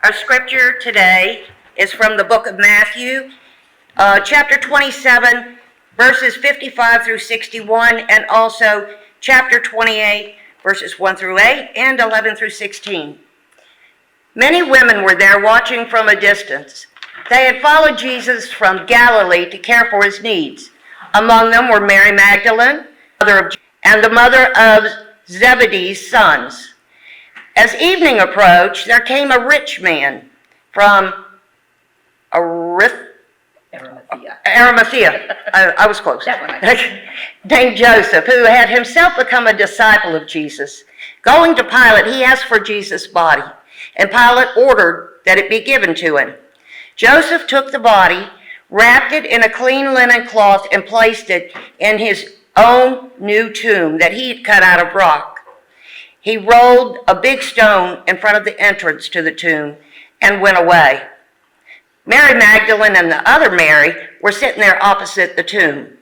Our scripture today is from the book of Matthew, chapter 27, verses 55 through 61, and also chapter 28, verses 1 through 8, and 11 through 16. Many women were there watching from a distance. They had followed Jesus from Galilee to care for his needs. Among them were Mary Magdalene, and the mother of Zebedee's sons. As evening approached, there came a rich man from Arimathea. I was close. Named Joseph, who had himself become a disciple of Jesus. Going to Pilate, he asked for Jesus' body, and Pilate ordered that it be given to him. Joseph took the body, wrapped it in a clean linen cloth, and placed it in his own new tomb that he had cut out of rock. He rolled a big stone in front of the entrance to the tomb and went away. Mary Magdalene and the other Mary were sitting there opposite the tomb.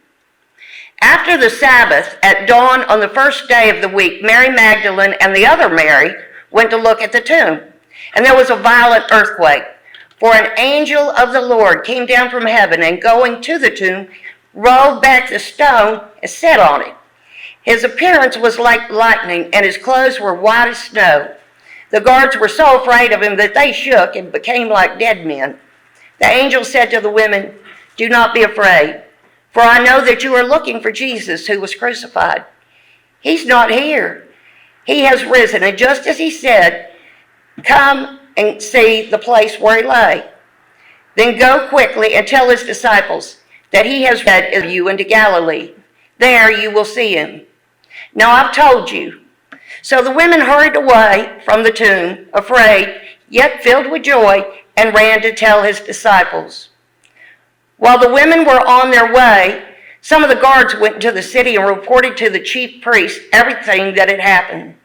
After the Sabbath, at dawn on the first day of the week, Mary Magdalene and the other Mary went to look at the tomb. And there was a violent earthquake, for an angel of the Lord came down from heaven and going to the tomb, rolled back the stone and sat on it. His appearance was like lightning, and his clothes were white as snow. The guards were so afraid of him that they shook and became like dead men. The angel said to the women, "Do not be afraid, for I know that you are looking for Jesus who was crucified. He's not here. He has risen, and just as he said, come and see the place where he lay. Then go quickly and tell his disciples that he has led you into Galilee. There you will see him. Now I've told you." So the women hurried away from the tomb, afraid, yet filled with joy, and ran to tell his disciples. While the women were on their way, some of the guards went into the city and reported to the chief priest everything that had happened.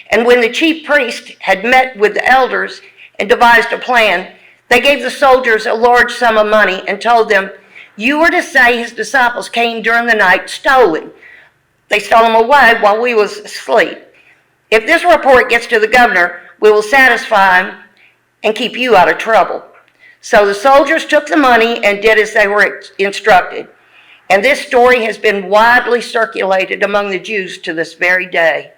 And when the chief priest had met with the elders and devised a plan, they gave the soldiers a large sum of money and told them, "You were to say his disciples came during the night stolen. They stole him away while we was asleep. If this report gets to the governor, we will satisfy him and keep you out of trouble." So the soldiers took the money and did as they were instructed. And this story has been widely circulated among the Jews to this very day.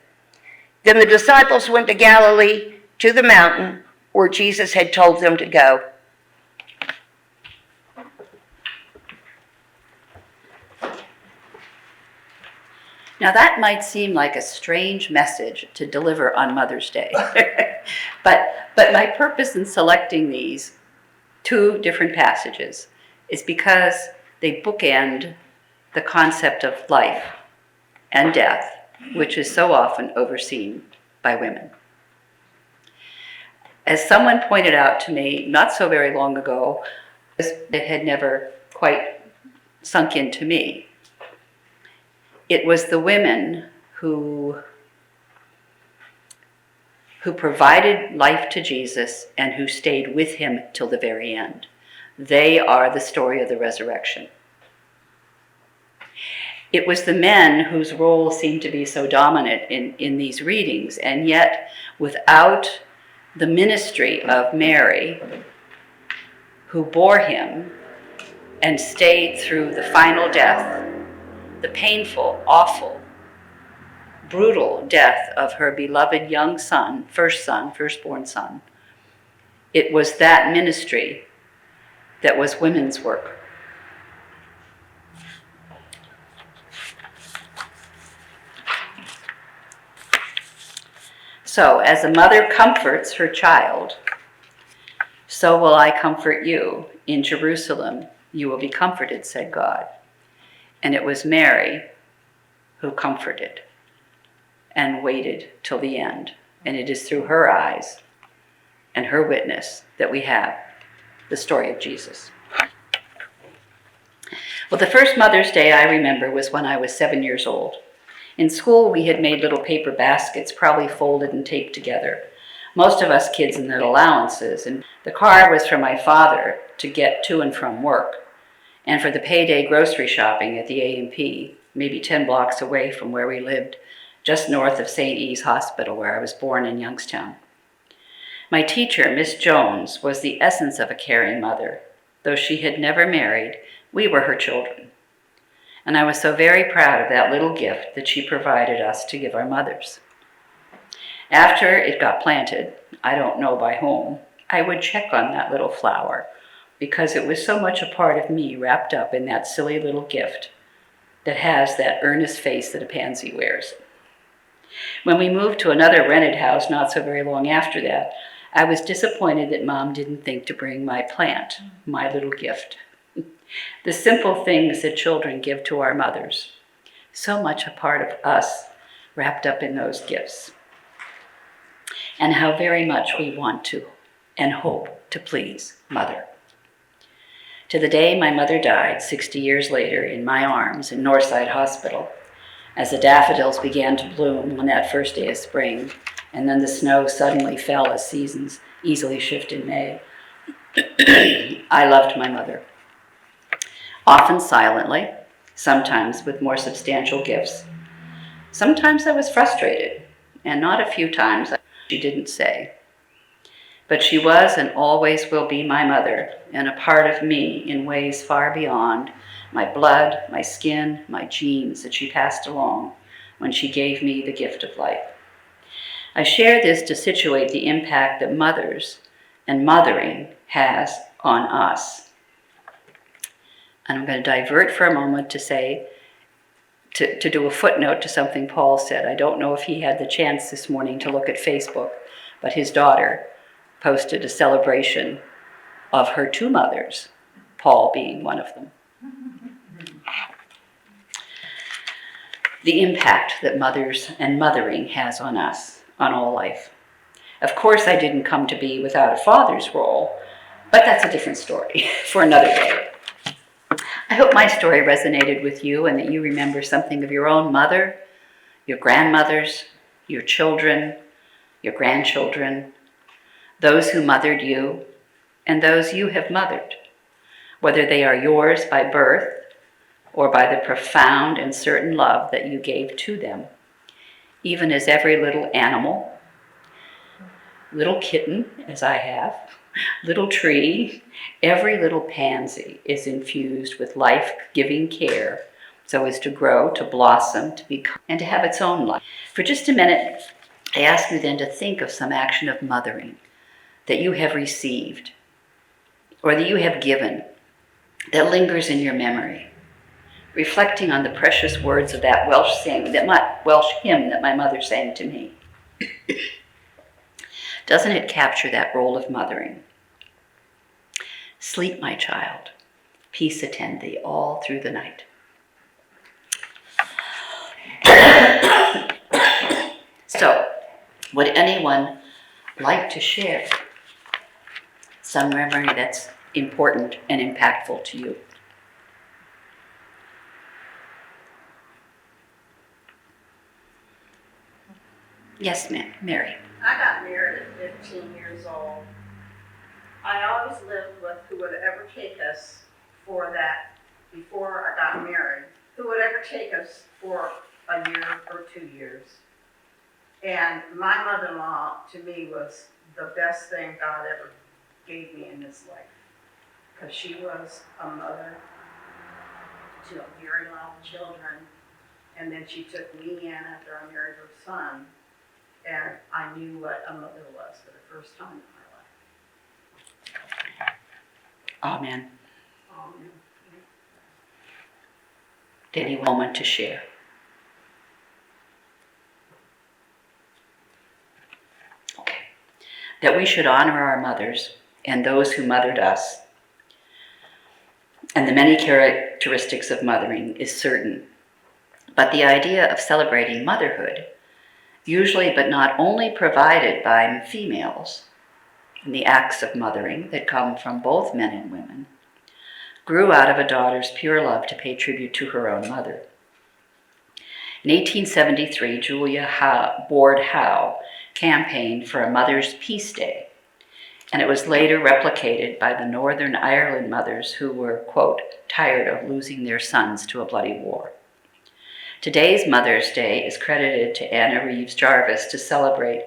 Then the disciples went to Galilee, to the mountain where Jesus had told them to go. Now that might seem like a strange message to deliver on Mother's Day, but my purpose in selecting these two different passages is because they bookend the concept of life and death, which is so often overseen by women. As someone pointed out to me not so very long ago, it had never quite sunk into me. It was the women who provided life to Jesus and who stayed with him till the very end. They are the story of the resurrection. It was the men whose role seemed to be so dominant in these readings, and yet without the ministry of Mary, who bore him and stayed through the final death, the painful, awful, brutal death of her beloved young son, firstborn son. It was that ministry that was women's work. So, as a mother comforts her child, so will I comfort you. In Jerusalem, you will be comforted, said God. And it was Mary who comforted and waited till the end. And it is through her eyes and her witness that we have the story of Jesus. Well, the first Mother's Day I remember was when I was 7 years old. In school, we had made little paper baskets, probably folded and taped together. Most of us kids in their allowances. And the car was for my father to get to and from work, and for the payday grocery shopping at the A&P, maybe 10 blocks away from where we lived, just north of St. E's Hospital, where I was born in Youngstown. My teacher, Miss Jones, was the essence of a caring mother. Though she had never married, we were her children. And I was so very proud of that little gift that she provided us to give our mothers. After it got planted, I don't know by whom, I would check on that little flower because it was so much a part of me wrapped up in that silly little gift that has that earnest face that a pansy wears. When we moved to another rented house not so very long after that, I was disappointed that Mom didn't think to bring my plant, my little gift. The simple things that children give to our mothers, so much a part of us wrapped up in those gifts. And how very much we want to and hope to please Mother. To the day my mother died 60 years later in my arms in Northside Hospital, as the daffodils began to bloom on that first day of spring, and then the snow suddenly fell as seasons easily shift in May, I loved my mother. Often silently, sometimes with more substantial gifts. Sometimes I was frustrated, and not a few times she didn't say. But she was and always will be my mother, and a part of me in ways far beyond my blood, my skin, my genes that she passed along when she gave me the gift of life. I share this to situate the impact that mothers and mothering has on us. And I'm going to divert for a moment to say, to do a footnote to something Paul said. I don't know if he had the chance this morning to look at Facebook, but his daughter posted a celebration of her two mothers, Paul being one of them. The impact that mothers and mothering has on us, on all life. Of course, I didn't come to be without a father's role, but that's a different story for another day. I hope my story resonated with you and that you remember something of your own mother, your grandmothers, your children, your grandchildren, those who mothered you, and those you have mothered, whether they are yours by birth or by the profound and certain love that you gave to them, even as every little animal, little kitten, as I have, little tree, every little pansy is infused with life-giving care so as to grow, to blossom, to become, and to have its own life. For just a minute, I ask you then to think of some action of mothering that you have received or that you have given that lingers in your memory, reflecting on the precious words of that Welsh hymn that my mother sang to me. Doesn't it capture that role of mothering? Sleep, my child. Peace attend thee all through the night. So, would anyone like to share some memory that's important and impactful to you? Yes, ma'am, Mary. I got married at 15 years old. I always lived with who would ever take us for that before I got married, who would ever take us for a year or 2 years. And my mother-in-law to me was the best thing God ever gave me in this life, because she was a mother to a very lot of children, and then she took me in after I married her son. And I knew what a mother was for the first time in my life. Amen. Amen. Any moment to share. Okay. That we should honor our mothers and those who mothered us, and the many characteristics of mothering is certain. But the idea of celebrating motherhood, usually but not only provided by females, in the acts of mothering that come from both men and women, grew out of a daughter's pure love to pay tribute to her own mother. In 1873, Julia Ward Howe campaigned for a Mother's Peace Day, and it was later replicated by the Northern Ireland mothers who were, quote, tired of losing their sons to a bloody war. Today's Mother's Day is credited to Anna Reeves Jarvis to celebrate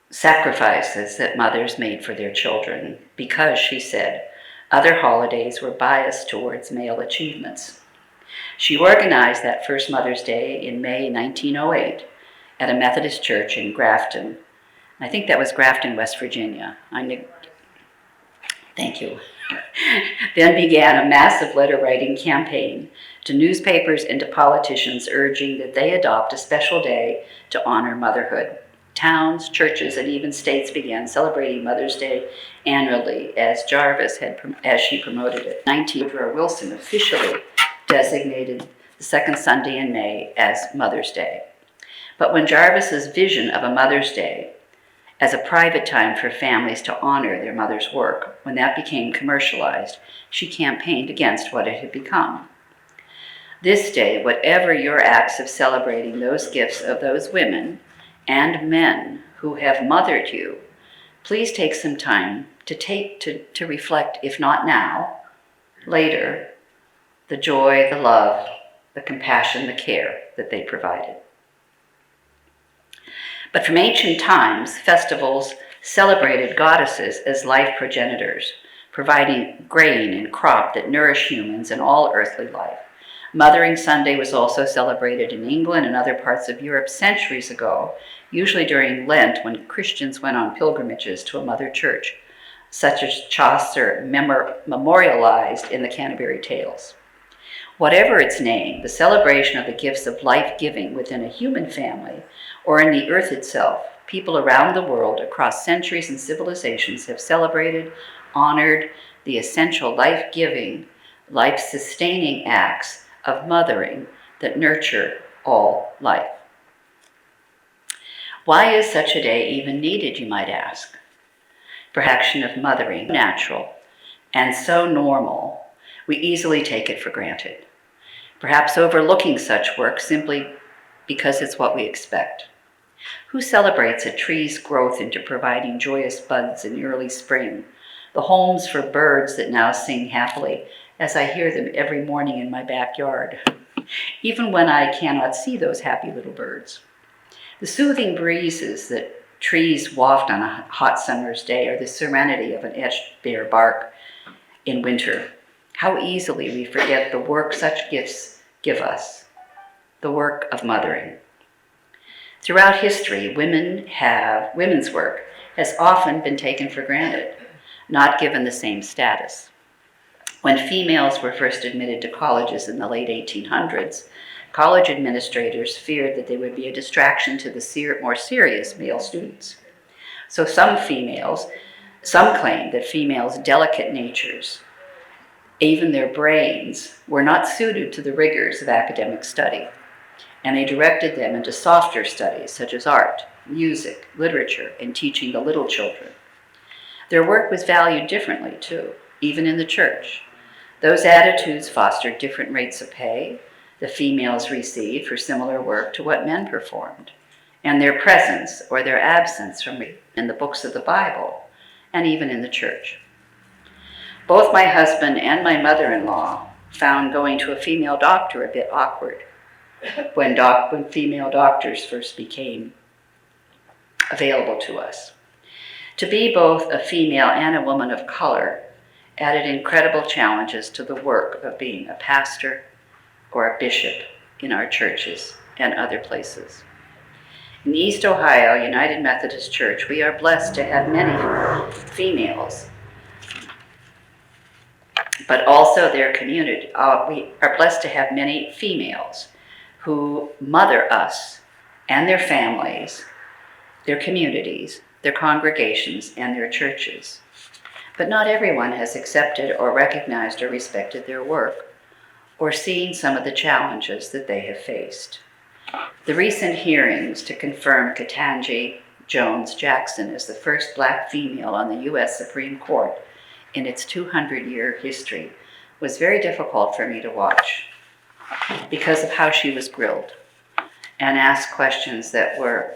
sacrifices that mothers made for their children because, she said, other holidays were biased towards male achievements. She organized that first Mother's Day in May 1908 at a Methodist church in Grafton. I think that was Grafton, West Virginia. Thank you. Then began a massive letter-writing campaign to newspapers and to politicians urging that they adopt a special day to honor motherhood. Towns, churches, and even states began celebrating Mother's Day annually as she promoted it. Woodrow Wilson officially designated the second Sunday in May as Mother's Day. But when Jarvis's vision of a Mother's Day as a private time for families to honor their mother's work, when that became commercialized, she campaigned against what it had become. This day, whatever your acts of celebrating those gifts of those women and men who have mothered you, please take some time to reflect, if not now, later, the joy, the love, the compassion, the care that they provided. But from ancient times, festivals celebrated goddesses as life progenitors, providing grain and crop that nourish humans and all earthly life. Mothering Sunday was also celebrated in England and other parts of Europe centuries ago, usually during Lent when Christians went on pilgrimages to a mother church, such as Chaucer memorialized in the Canterbury Tales. Whatever its name, the celebration of the gifts of life-giving within a human family or in the earth itself, people around the world across centuries and civilizations have celebrated, honored the essential life-giving, life-sustaining acts of mothering that nurture all life. Why is such a day even needed, you might ask? Perhaps of mothering, natural and so normal, we easily take it for granted. Perhaps overlooking such work simply because it's what we expect. Who celebrates a tree's growth into providing joyous buds in early spring, the homes for birds that now sing happily as I hear them every morning in my backyard, even when I cannot see those happy little birds? The soothing breezes that trees waft on a hot summer's day, or the serenity of an etched bare bark in winter. How easily we forget the work such gifts give us, the work of mothering. Throughout history, women's work has often been taken for granted, not given the same status. When females were first admitted to colleges in the late 1800s, college administrators feared that they would be a distraction to the more serious male students. So some claimed that females' delicate natures, even their brains, were not suited to the rigors of academic study, and they directed them into softer studies such as art, music, literature, and teaching the little children. Their work was valued differently, too, even in the church. Those attitudes fostered different rates of pay the females received for similar work to what men performed, and their presence or their absence from in the books of the Bible, and even in the church. Both my husband and my mother-in-law found going to a female doctor a bit awkward when female doctors first became available to us. To be both a female and a woman of color added incredible challenges to the work of being a pastor or a bishop in our churches and other places. In East Ohio United Methodist Church, we are blessed to have many females, but also their community. We are blessed to have many females who mother us and their families, their communities, their congregations, and their churches. But not everyone has accepted or recognized or respected their work, or seen some of the challenges that they have faced. The recent hearings to confirm Ketanji Jones Jackson as the first Black female on the U.S. Supreme Court in its 200-year history was very difficult for me to watch because of how she was grilled and asked questions that were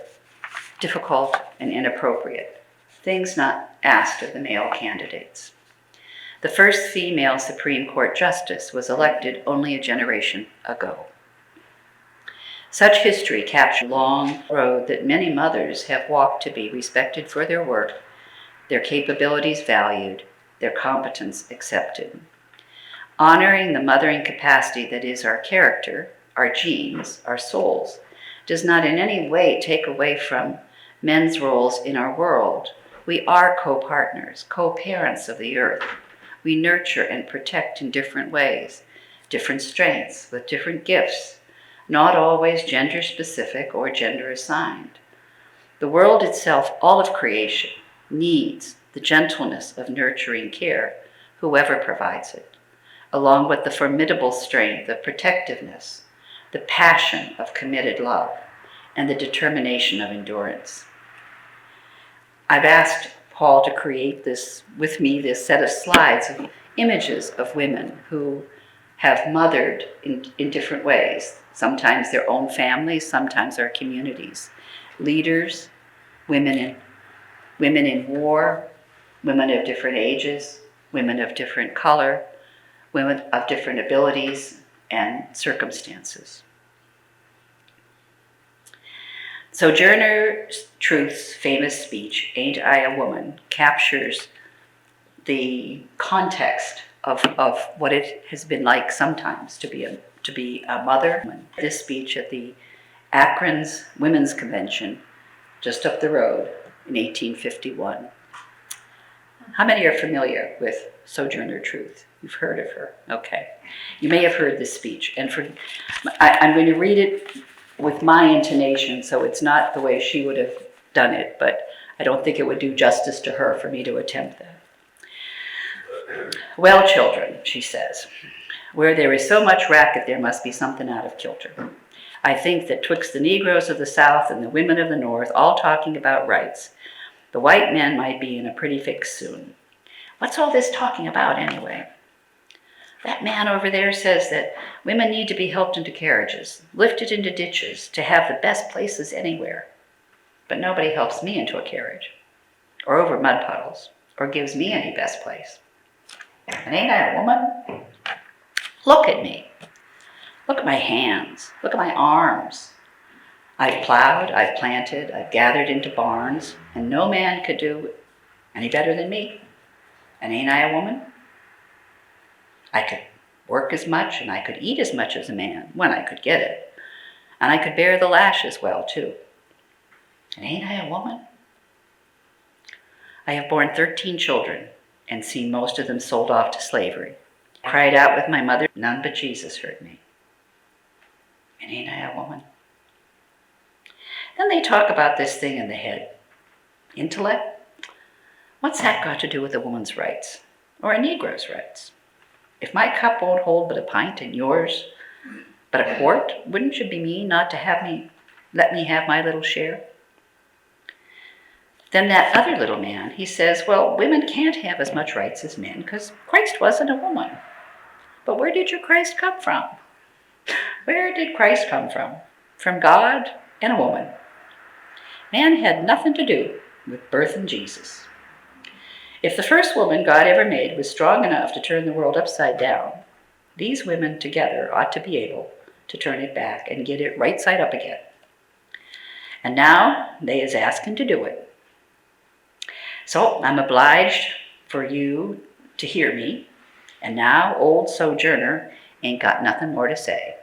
difficult and inappropriate, things not asked of the male candidates. The first female Supreme Court justice was elected only a generation ago. Such history captures a long road that many mothers have walked to be respected for their work, their capabilities valued, their competence accepted. Honoring the mothering capacity that is our character, our genes, our souls, does not in any way take away from men's roles in our world. We are co-partners, co-parents of the earth. We nurture and protect in different ways, different strengths, with different gifts, not always gender specific or gender assigned. The world itself, all of creation, needs the gentleness of nurturing care, whoever provides it, along with the formidable strength of protectiveness, the passion of committed love, and the determination of endurance. I've asked Paul to create with me this set of slides of images of women who have mothered in different ways, sometimes their own families, sometimes our communities. Leaders, women in war, women of different ages, women of different color, women of different abilities and circumstances. Sojourner Truth's famous speech, "Ain't I a Woman?" captures the context of what it has been like sometimes to be a mother. This speech at the Akron's Women's Convention, just up the road in 1851. How many are familiar with Sojourner Truth? You've heard of her. Okay. You may have heard this speech. And I'm going to read it with my intonation, so it's not the way she would have done it, but I don't think it would do justice to her for me to attempt that. "Well, children," she says, "where there is so much racket, there must be something out of kilter. I think that twixt the Negroes of the South and the women of the North all talking about rights, the white men might be in a pretty fix soon. What's all this talking about anyway? That man over there says that women need to be helped into carriages, lifted into ditches, to have the best places anywhere. But nobody helps me into a carriage, or over mud puddles, or gives me any best place. And ain't I a woman? Look at me. Look at my hands. Look at my arms. I've plowed, I've planted, I've gathered into barns, and no man could do any better than me. And ain't I a woman? I could work as much and I could eat as much as a man when I could get it. And I could bear the lash as well, too. And ain't I a woman? I have borne 13 children and seen most of them sold off to slavery. I cried out with my mother, none but Jesus heard me. And ain't I a woman? Then they talk about this thing in the head. Intellect? What's that got to do with a woman's rights? Or a Negro's rights? If my cup won't hold but a pint and yours but a quart, wouldn't you be mean not to let me have my little share? Then that other little man, he says, well, women can't have as much rights as men because Christ wasn't a woman. But where did your Christ come from? Where did Christ come from? From God and a woman. Man had nothing to do with birthing Jesus. If the first woman God ever made was strong enough to turn the world upside down, these women together ought to be able to turn it back and get it right side up again. And now they is asking to do it. So I'm obliged for you to hear me, and now old Sojourner ain't got nothing more to say.